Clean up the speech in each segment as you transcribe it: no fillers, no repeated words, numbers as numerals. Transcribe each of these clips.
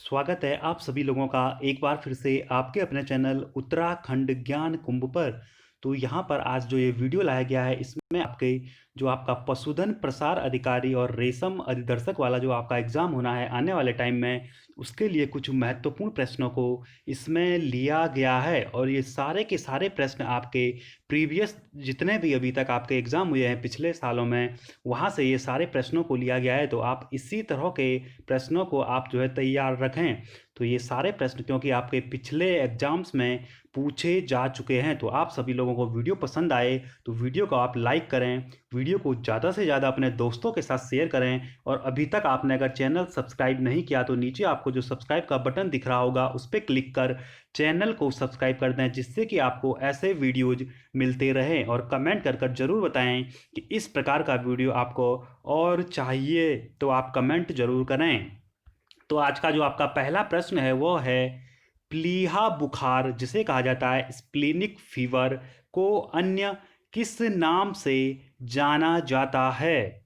स्वागत है आप सभी लोगों का एक बार फिर से आपके अपने चैनल उत्तराखंड ज्ञान कुंभ पर। तो यहाँ पर आज जो ये वीडियो लाया गया है इसमें आपका पशुधन प्रसार अधिकारी और रेशम अधिदर्शक वाला जो आपका एग्ज़ाम होना है आने वाले टाइम में, उसके लिए कुछ महत्वपूर्ण प्रश्नों को इसमें लिया गया है। और ये सारे के सारे प्रश्न आपके प्रीवियस जितने भी अभी तक आपके एग्ज़ाम हुए हैं पिछले सालों में, वहाँ से ये सारे प्रश्नों को लिया गया है। तो आप इसी तरह के प्रश्नों को आप जो है तैयार रखें। तो ये सारे प्रश्न क्योंकि आपके पिछले एग्जाम्स में पूछे जा चुके हैं, तो आप सभी लोगों को वीडियो पसंद आए तो वीडियो को आप लाइक करें, वीडियो को ज़्यादा से ज़्यादा अपने दोस्तों के साथ शेयर करें। और अभी तक आपने अगर चैनल सब्सक्राइब नहीं किया तो नीचे आपको जो सब्सक्राइब का बटन दिख रहा होगा उस पर क्लिक कर चैनल को सब्सक्राइब कर दें, जिससे कि आपको ऐसे वीडियोज मिलते रहें। और कमेंट कर कर ज़रूर बताएं कि इस प्रकार का वीडियो आपको और चाहिए, तो आप कमेंट ज़रूर करें। तो आज का जो आपका पहला प्रश्न है वो है, प्लीहा बुखार जिसे कहा जाता है स्प्लेनिक फीवर को अन्य किस नाम से जाना जाता है?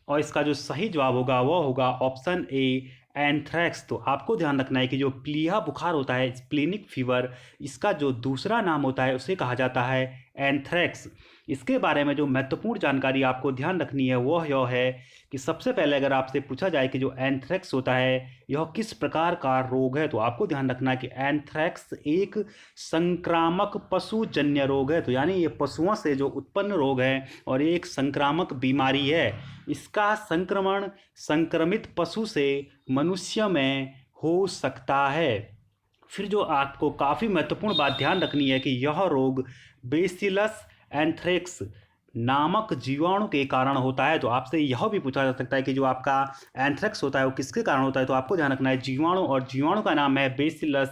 और इसका जो सही जवाब होगा वो होगा ऑप्शन ए, एंथ्रैक्स। तो आपको ध्यान रखना है कि जो प्लीहा बुखार होता है स्प्लेनिक फीवर, इसका जो दूसरा नाम होता है उसे कहा जाता है एंथ्रैक्स। इसके बारे में जो महत्वपूर्ण जानकारी आपको ध्यान रखनी है वो यह है कि सबसे पहले अगर आपसे पूछा जाए कि जो एंथ्रैक्स होता है यह किस प्रकार का रोग है, तो आपको ध्यान रखना है कि एंथ्रैक्स एक संक्रामक पशुजन्य रोग है। तो यानी ये पशुओं से जो उत्पन्न रोग है और ये एक संक्रामक बीमारी है। इसका संक्रमण संक्रमित पशु से मनुष्य में हो सकता है। फिर जो आपको काफ़ी महत्वपूर्ण बात ध्यान रखनी है कि यह रोग बेसिलस एंथ्रेक्स नामक जीवाणु के कारण होता है। तो आपसे यह भी पूछा जा सकता है कि जो आपका एंथ्रेक्स होता है वो किसके कारण होता है, तो आपको ध्यान रखना है जीवाणु, और जीवाणु का नाम है बेसिलस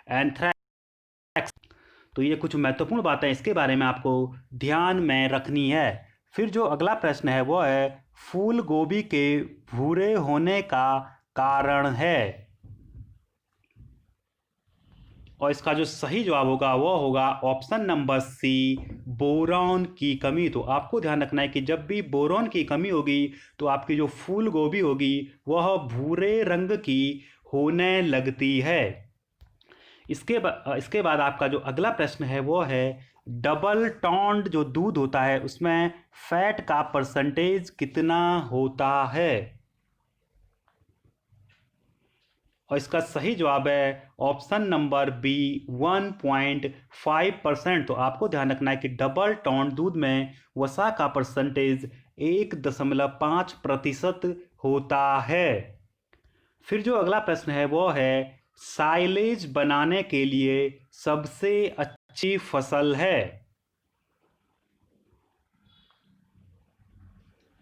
एंथ्रेक्स। तो ये कुछ महत्वपूर्ण बातें इसके बारे में आपको ध्यान में रखनी है। फिर जो अगला प्रश्न है वो है, फूल गोभी के भूरे होने का कारण है? और इसका जो सही जवाब होगा वो होगा ऑप्शन नंबर सी, बोरॉन की कमी। तो आपको ध्यान रखना है कि जब भी बोरॉन की कमी होगी तो आपकी जो फूल गोभी होगी वह भूरे रंग की होने लगती है। इसके बाद आपका जो अगला प्रश्न है वो है, डबल टोन्ड जो दूध होता है उसमें फैट का परसेंटेज कितना होता है? और इसका सही जवाब है ऑप्शन नंबर बी, 1.5%। तो आपको ध्यान रखना है कि डबल टोन दूध में वसा का परसेंटेज 1.5% होता है। फिर जो अगला प्रश्न है वो है, साइलेज बनाने के लिए सबसे अच्छी फसल है?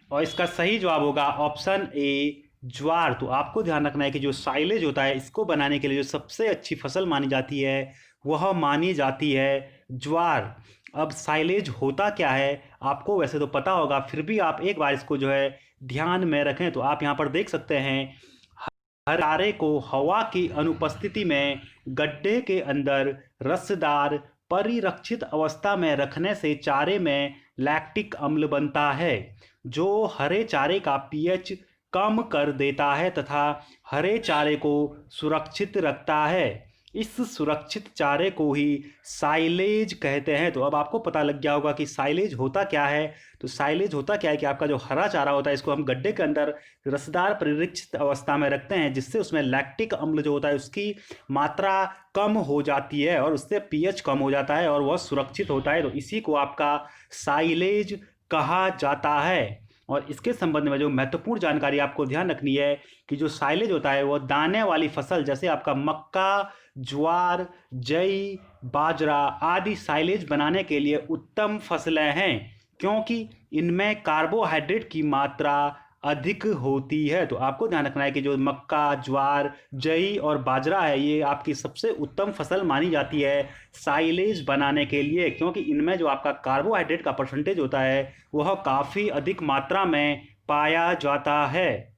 और इसका सही जवाब होगा ऑप्शन ए, ज्वार। तो आपको ध्यान रखना है कि जो साइलेज होता है इसको बनाने के लिए जो सबसे अच्छी फसल मानी जाती है वह मानी जाती है ज्वार। अब साइलेज होता क्या है आपको वैसे तो पता होगा, फिर भी आप एक बार इसको जो है ध्यान में रखें। तो आप यहाँ पर देख सकते हैं, हर चारे को हवा की अनुपस्थिति में गड्ढे के अंदर रसदार परिरक्षित अवस्था में रखने से चारे में लैक्टिक अम्ल बनता है, जो हरे चारे का पीएच कम कर देता है तथा हरे चारे को सुरक्षित रखता है। इस सुरक्षित चारे को ही साइलेज कहते हैं। तो अब आपको पता लग गया होगा कि साइलेज होता क्या है। तो साइलेज होता क्या है कि आपका जो हरा चारा होता है इसको हम गड्ढे के अंदर रसदार परिरक्षित अवस्था में रखते हैं, जिससे उसमें लैक्टिक अम्ल जो होता है उसकी मात्रा कम हो जाती है और उससे पीएच कम हो जाता है और वह सुरक्षित होता है। तो इसी को आपका साइलेज कहा जाता है। और इसके संबंध में जो महत्वपूर्ण जानकारी आपको ध्यान रखनी है कि जो साइलेज होता है वो दाने वाली फसल जैसे आपका मक्का, ज्वार, जई, बाजरा आदि साइलेज बनाने के लिए उत्तम फसलें हैं, क्योंकि इनमें कार्बोहाइड्रेट की मात्रा अधिक होती है। तो आपको ध्यान रखना है कि जो मक्का, ज्वार, जई और बाजरा है ये आपकी सबसे उत्तम फसल मानी जाती है साइलेज बनाने के लिए, क्योंकि इनमें जो आपका कार्बोहाइड्रेट का परसेंटेज होता है वह काफ़ी अधिक मात्रा में पाया जाता है।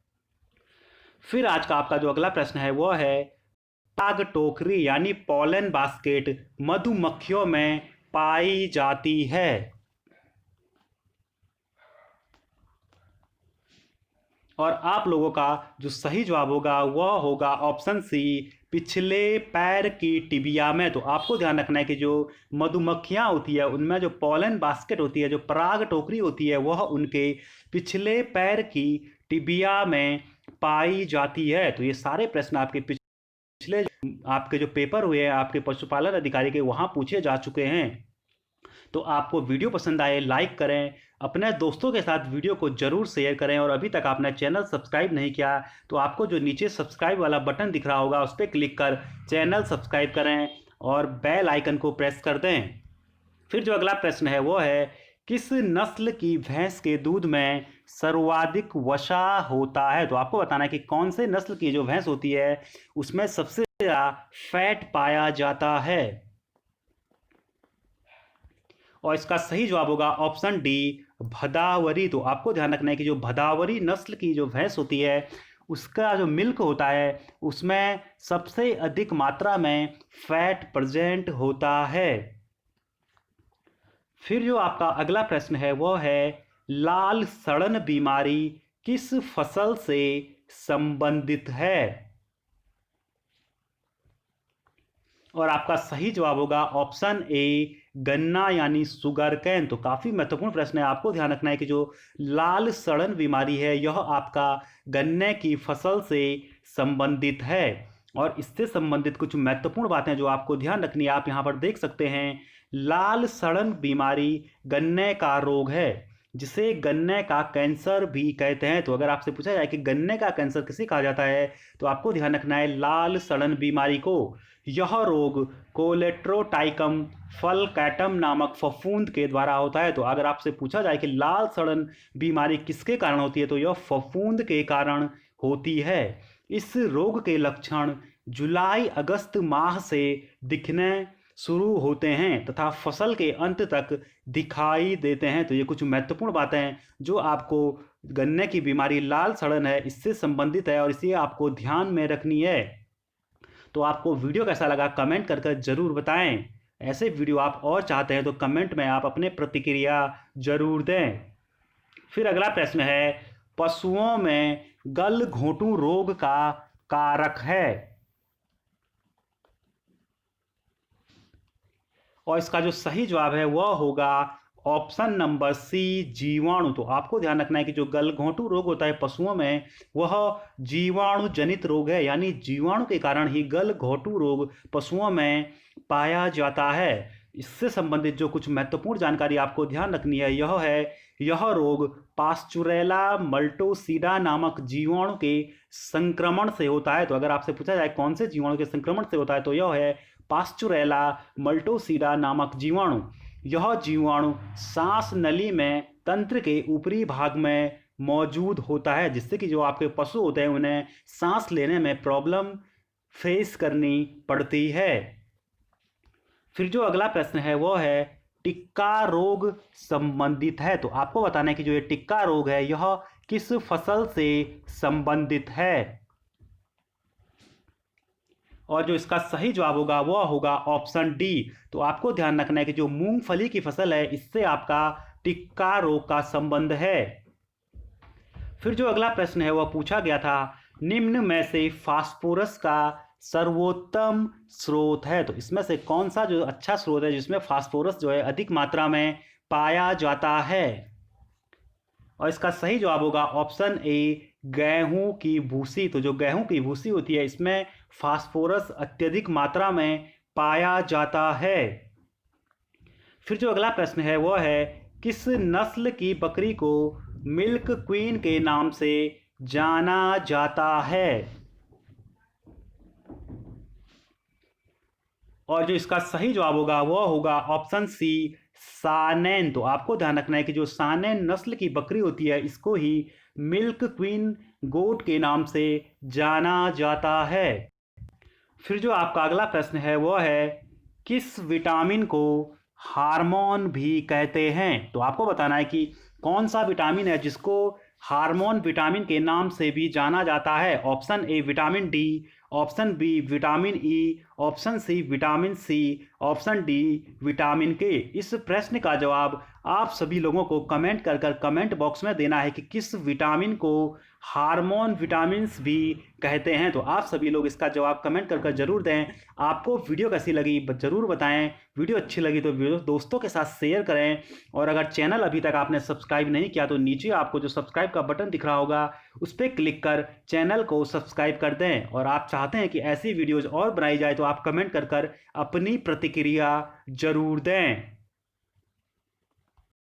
फिर आज का आपका जो अगला प्रश्न है वो है, पराग टोकरी यानी पॉलन बास्केट मधुमक्खियों में पाई जाती है? और आप लोगों का जो सही जवाब होगा वह होगा ऑप्शन सी, पिछले पैर की टिबिया में। तो आपको ध्यान रखना है कि जो मधुमक्खियाँ होती है उनमें जो पॉलन बास्केट होती है, जो पराग टोकरी होती है, वह उनके पिछले पैर की टिबिया में पाई जाती है। तो ये सारे प्रश्न आपके पिछले आपके जो पेपर हुए हैं आपके पशुपालन अधिकारी के, वहाँ पूछे जा चुके हैं। तो आपको वीडियो पसंद आए लाइक करें, अपने दोस्तों के साथ वीडियो को जरूर शेयर करें, और अभी तक आपने चैनल सब्सक्राइब नहीं किया तो आपको जो नीचे सब्सक्राइब वाला बटन दिख रहा होगा उस पर क्लिक कर चैनल सब्सक्राइब करें और बेल आइकन को प्रेस कर दें। फिर जो अगला प्रश्न है वो है, किस नस्ल की भैंस के दूध में सर्वाधिक वसा होता है? तो आपको बताना है कि कौन से नस्ल की जो भैंस होती है उसमें सबसे ज़्यादा फैट पाया जाता है। और इसका सही जवाब होगा ऑप्शन डी, भदावरी। तो आपको ध्यान रखना है कि जो भदावरी नस्ल की जो भैंस होती है उसका जो मिल्क होता है उसमें सबसे अधिक मात्रा में फैट प्रेजेंट होता है। फिर जो आपका अगला प्रश्न है वो है, लाल सड़न बीमारी किस फसल से संबंधित है? और आपका सही जवाब होगा ऑप्शन ए, गन्ना यानी शुगर कैन। तो काफ़ी महत्वपूर्ण प्रश्न है, आपको ध्यान रखना है कि जो लाल सड़न बीमारी है यह आपका गन्ने की फसल से संबंधित है। और इससे संबंधित कुछ महत्वपूर्ण बातें जो आपको ध्यान रखनी है, आप यहाँ पर देख सकते हैं। लाल सड़न बीमारी गन्ने का रोग है जिसे गन्ने का कैंसर भी कहते हैं। तो अगर आपसे पूछा जाए कि गन्ने का कैंसर किसे कहा जाता है तो आपको ध्यान रखना है लाल सड़न बीमारी को। यह रोग कोलेट्रोटाइकम फलकैटम नामक फफूंद के द्वारा होता है। तो अगर आपसे पूछा जाए कि लाल सड़न बीमारी किसके कारण होती है तो यह फफूंद के कारण होती है। इस रोग के लक्षण जुलाई अगस्त माह से दिखने शुरू होते हैं तथा फसल के अंत तक दिखाई देते हैं। तो ये कुछ महत्वपूर्ण बातें हैं जो आपको गन्ने की बीमारी लाल सड़न है इससे संबंधित है और इसे आपको ध्यान में रखनी है। तो आपको वीडियो कैसा लगा कमेंट कर जरूर बताएं। ऐसे वीडियो आप और चाहते हैं तो कमेंट में आप अपने प्रतिक्रिया जरूर दें। फिर अगला प्रश्न है, पशुओं में गलघोंटू रोग का कारक है? और इसका जो सही जवाब है वह होगा ऑप्शन नंबर सी, जीवाणु। तो आपको ध्यान रखना है कि जो गलघोंटू रोग होता है पशुओं में वह जीवाणु जनित रोग है, यानी जीवाणु के कारण ही गलघोंटू रोग पशुओं में पाया जाता है। इससे संबंधित जो कुछ महत्वपूर्ण जानकारी आपको ध्यान रखनी है यह है, यह रोग पास्चुरेला मल्टोसिडा नामक जीवाणु के संक्रमण से होता है। तो अगर आपसे पूछा जाए कौन से जीवाणु के संक्रमण से होता है तो यह है पास्चुरेला मल्टोसिडा नामक जीवाणु। यह जीवाणु सांस नली में तंत्र के ऊपरी भाग में मौजूद होता है जिससे कि जो आपके पशु होते हैं उन्हें सांस लेने में प्रॉब्लम फेस करनी पड़ती है। फिर जो अगला प्रश्न है वो है, टिक्का रोग संबंधित है। तो आपको बताना है कि जो ये टिक्का रोग है यह किस फसल से संबंधित है? और जो इसका सही जवाब होगा वह होगा ऑप्शन डी। तो आपको ध्यान रखना है कि जो मूंगफली की फसल है इससे आपका टिक्का रोग का संबंध है। फिर जो अगला प्रश्न है वह पूछा गया था, निम्न में से फास्फोरस का सर्वोत्तम स्रोत है? तो इसमें से कौन सा जो अच्छा स्रोत है जिसमें फास्फोरस जो है अधिक मात्रा में पाया जाता है? और इसका सही जवाब होगा ऑप्शन ए, गेहूं की भूसी। तो जो गेहूं की भूसी होती है इसमें फास्फोरस अत्यधिक मात्रा में पाया जाता है। फिर जो अगला प्रश्न है वो है, किस नस्ल की बकरी को मिल्क क्वीन के नाम से जाना जाता है? और जो इसका सही जवाब होगा वो होगा ऑप्शन सी, सानेन। तो आपको ध्यान रखना है कि जो सानेन नस्ल की बकरी होती है इसको ही मिल्क क्वीन गोट के नाम से जाना जाता है। फिर जो आपका अगला प्रश्न है वो है, किस विटामिन को हार्मोन भी कहते हैं? तो आपको बताना है कि कौन सा विटामिन है जिसको हार्मोन विटामिन के नाम से भी जाना जाता है। Option A vitamin D, option B vitamin E, option C vitamin C, option D vitamin K. इस प्रश्न का जवाब आप सभी लोगों को कमेंट कर कमेंट बॉक्स में देना है कि किस विटामिन को हार्मोन विटामिन्स भी कहते हैं? तो आप सभी लोग इसका जवाब कमेंट कर जरूर दें। आपको वीडियो कैसी लगी ज़रूर बताएं। वीडियो अच्छी लगी तो वीडियो दोस्तों के साथ शेयर करें, और अगर चैनल अभी तक आपने सब्सक्राइब नहीं किया तो नीचे आपको जो सब्सक्राइब का बटन दिख रहा होगा उस पर क्लिक कर चैनल को सब्सक्राइब कर दें। और आप चाहते हैं कि ऐसी वीडियोज़ और बनाई जाए तो आप कमेंट कर अपनी प्रतिक्रिया जरूर दें।